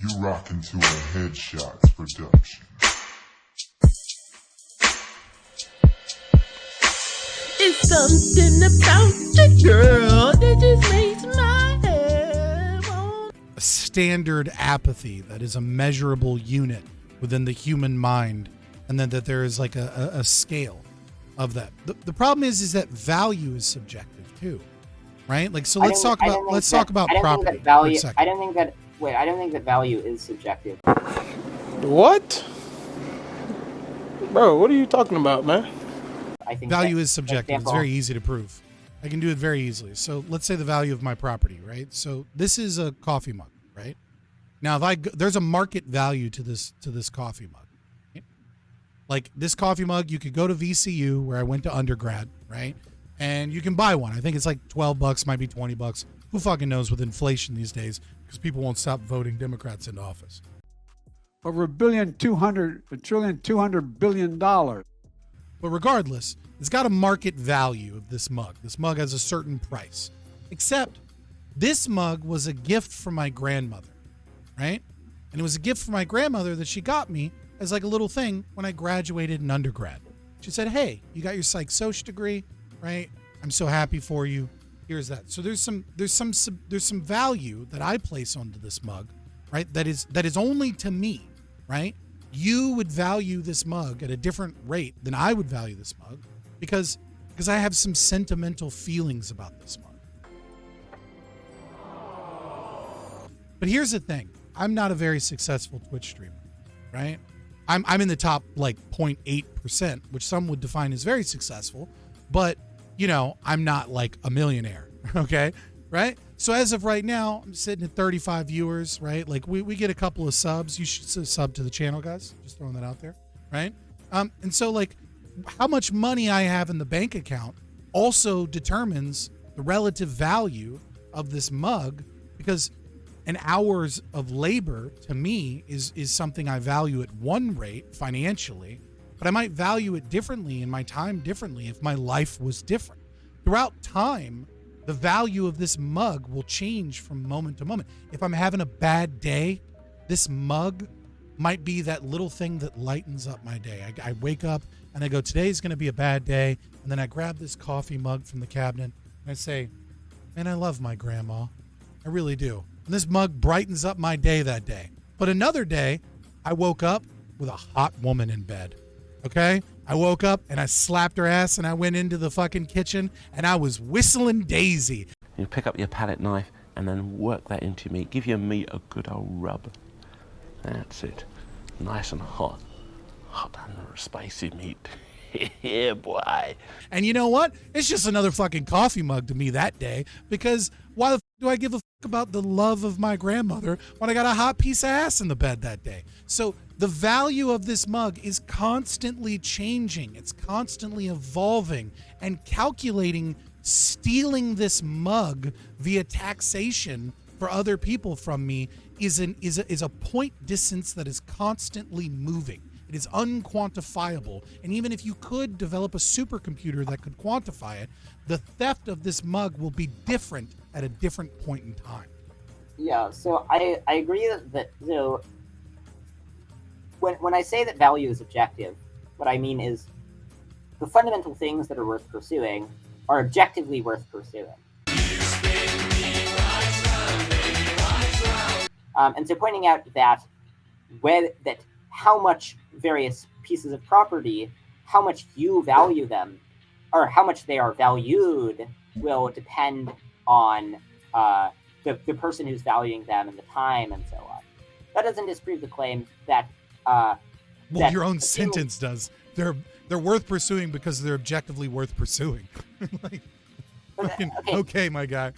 You rockin' to a Headshots production. It's something about the girl that just makes my head want. A standard apathy that is a measurable unit within the human mind, and then that there is like a scale of that. The problem is that value is subjective too, right? Like, so let's talk about property for a second. I don't think that value is subjective. What? Bro, what are you talking about, man? I think value is subjective. It's very easy to prove. I can do it very easily. So let's say the value of my property, right? So this is a coffee mug, right? Now, there's a market value to this coffee mug. Right? Like this coffee mug, you could go to VCU where I went to undergrad, right? And you can buy one. I think it's like $12, might be $20. Who fucking knows with inflation these days? Because people won't stop voting Democrats into office. Over $1.2 billion. But regardless, it's got a market value of this mug. This mug has a certain price. Except this mug was a gift from my grandmother, right? And it was a gift from my grandmother that she got me as like a little thing when I graduated in undergrad. She said, "Hey, you got your psych soc degree, right? I'm so happy for you. Here's that." So there's some value that I place onto this mug, right? That is only to me, right? You would value this mug at a different rate than I would value this mug because I have some sentimental feelings about this mug. But here's the thing. I'm not a very successful Twitch streamer, right? I'm in the top like 0.8%, which some would define as very successful, but you know, I'm not like a millionaire, okay? Right? So as of right now, I'm sitting at 35 viewers, right? Like we get a couple of subs. You should sub to the channel, guys. Just throwing that out there, right? And so like how much money I have in the bank account also determines the relative value of this mug, because an hours of labor to me is something I value at one rate financially, but I might value it differently in my time differently if my life was different. Throughout time, the value of this mug will change from moment to moment. If I'm having a bad day, this mug might be that little thing that lightens up my day. I wake up and I go, today's going to be a bad day. And then I grab this coffee mug from the cabinet and I say, man, I love my grandma. I really do. And this mug brightens up my day that day. But another day, I woke up with a hot woman in bed. Okay? I woke up and I slapped her ass and I went into the fucking kitchen and I was whistling Daisy. You pick up your palette knife and then work that into your meat. Give your meat a good old rub. That's it. Nice and hot. Hot and spicy meat. Yeah, boy. And you know what? It's just another fucking coffee mug to me that day, because why the do I give a about the love of my grandmother when I got a hot piece of ass in the bed that day? So the value of this mug is constantly changing. It's constantly evolving, and calculating stealing this mug via taxation for other people from me is a point distance that is constantly moving. It is unquantifiable. And even if you could develop a supercomputer that could quantify it, the theft of this mug will be different at a different point in time. Yeah, so I agree that so when I say that value is objective, what I mean is the fundamental things that are worth pursuing are objectively worth pursuing. And so pointing out that how much various pieces of property, how much you value them, or how much they are valued, will depend on the person who's valuing them and the time and so on. That doesn't disprove the claim that well, your own sentence does. They're worth pursuing because they're objectively worth pursuing. Like, okay, my guy.